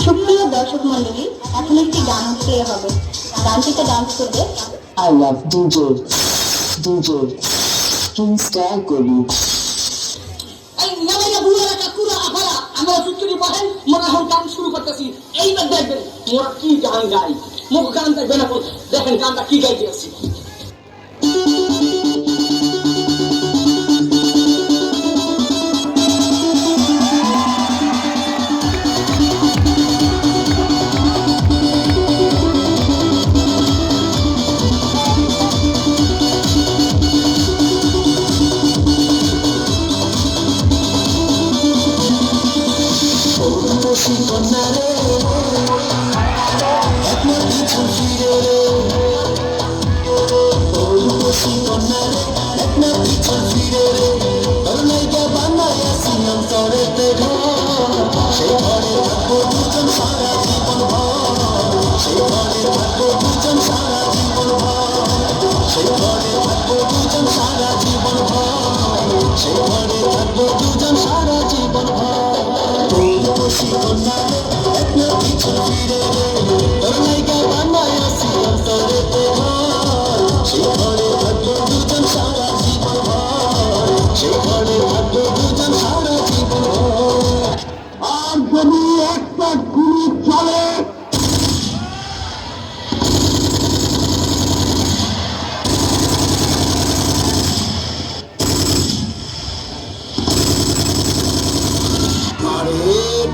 সুপ্রিয় দর্শক মন্ডলী, এখন একটি গান প্লে হবে। গানটিতে ডান্স করবে I love DJ Kingstar Goli. এই নামাইয়া বুড়া কাকুরা আফারা আমরা সুত্রি পাহেন মনে হল গান শুরু করতেছি। এইবার দেখবেন মোরা কি গান গাই। মুখ গান দেখবেন না, দেখেন গানটা কি গাইতে আছি।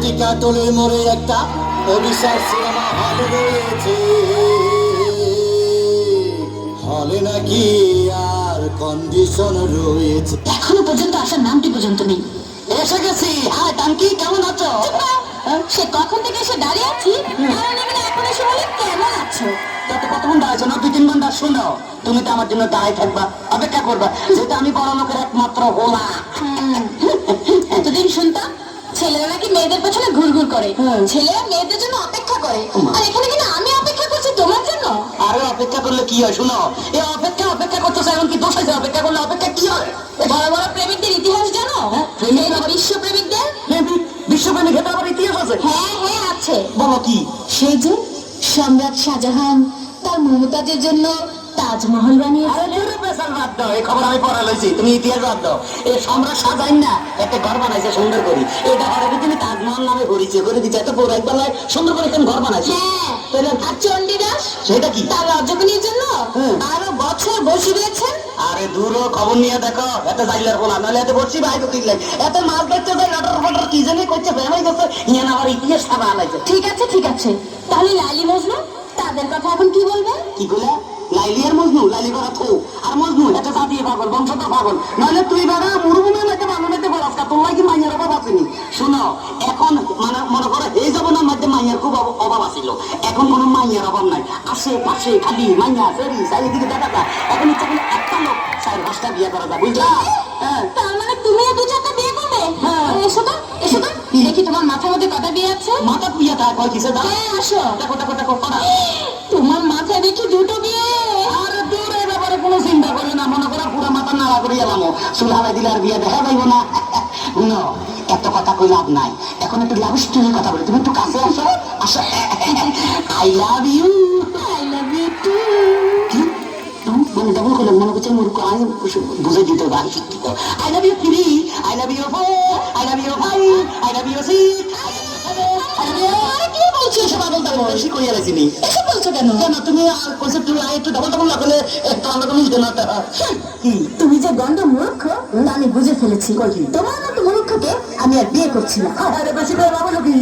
টিকাটলের মোড়ে একটা অভিশাপ সিনেমা হল রয়েছে। হলে নাকি আর কন্ডিশন রয়েছে। এখনো পর্যন্ত আসার নামটি পর্যন্ত নেই। এসে গেছি। হ্যাঁ টাঙ্কি, কেমন আছো? সে কখন থেকে এসে দাঁড়িয়ে আছি, এখন এসে বলে কেমন আছো। কতক্ষণ দাঁড়াইছো? না 2-3 ঘন্টা। শোনো, তুমি তো আমার জন্য দাঁড়াই থাকবা, অপেক্ষা করবা, যেটা আমি বড় লোকের একমাত্র হোলা। এতদিন শুনতাম ছেলেরা নাকি মেয়েদের পেছনে ঘুরঘুর করে, ছেলেরা মেয়েদের জন্য অপেক্ষা করে, আর এখানে কিনা আমি অপেক্ষা করছি তোমার জন্য। আরে অপেক্ষা করলে কি হয়? শোনো, এই অপেক্ষা করতেছে, এখন কি দোষ আছে? অপেক্ষা করলে অপেক্ষা কি হয়? বড় বড় প্রেমিকদের ইতিহাস জানো? বিশ্ব প্রেমিকদের, বিশ্বপ্রেমিক ক্ষেত্রে আবার ইতিহাস আছে? হ্যাঁ হ্যাঁ আছে। বলো কি? সেই যে সম্রাট শাহজাহান তার মমতাজের জন্য তাজমহল বানিয়েছে। এই খবর আমি পড়া লইছি, তুমি ইতিহাস বাদ দাও। এই সম্রাট শাহজাহান না একটা ঘর বানাইছে সুন্দর করে, এটা ঘরে তুমি তাজমহল নামে ঘুরিছে করে দিচ্ছে। এত পৌরাণিক বেলায় সুন্দর করে কেন ঘর বানাইছে? হ্যাঁ, আর চণ্ডীদাস সেটা কি? তার রাজধানীর জন্য আরো বছর বসে রয়েছেন। আরে দূর খবর নিয়ে দেখো, এত জাইলার বলা নইলে এত বসছি ভাই তো কিনলে এত মাছ দেখতে যাই রটর কি জানি করছে, ফেমাই গেছে ইয়ান আবার ইতিহাস খাবা আনাইছে। ঠিক আছে, তাহলে লাইলি মজনু তাদের কথা এখন কি বলবে? কি বলে? লাইলি আর মজনু? লাইলি করা থো আর মজনু এটা জাতীয় পাগল, বংশধর পাগল। নইলে তুই বেড়া মুরুবুনে নাকি বাংলাদেশে বলাস কা, তোর লাগি মাইয়ার অভাব আসেনি। শোনো, এখন মানে মনে করো এই জমানার মধ্যে মাইয়ার খুব অভাব আছিল, এখন কোনো মাইয়ার অভাব নাই। আশেপাশে খালি মাইয়া ফেরি চারিদিকে দেখা যায়। এখন ইচ্ছা করলে একটা লোক 4-5টা বিয়ে করা যায়, বুঝলা? হ্যাঁ, তার মানে তুমিও 2-4টা বিয়ে করবে? এসো তো দেখি তোমার মাথার মধ্যে কটা বিয়ে আছে। মাথা পুইয়া তা কয় কিসে দাও? হ্যাঁ আসো। দেখো তোমার মাথায় দেখি 2টো বিয়ে। আরে দূর, এই ব্যাপারে কোনো চিন্তা করি না, মনে করো পুরো মাথা নাড়া করে এলাম, সুলহারাই দিলে আর বিয়ে দেখা যাইব না। এত কথা কই লাভ নাই, এখন একটু লাভ স্টোরির কথা বলি, তুমি একটু কাছে আসো। I love you too. তুমি মানে ডবল করলে মনে করছে মূর্খ, আমি বুঝে দিতে পারি শিক্ষিত। I love you 3, I love you 4, I love you 5, I love you 6, বেশি কইয়া রাখিনি। এসব বলছো কেন? তুমি আর কইছো তুই একটু ডবল লাগলে কান্না করিস কেন? তুমি যে গন্ড মূর্খ তা আমি বুঝে ফেলেছি। তোমার মতো মূর্খকে আমি আর বিয়ে করছি না। আরে বেশি করে ভাবো কি?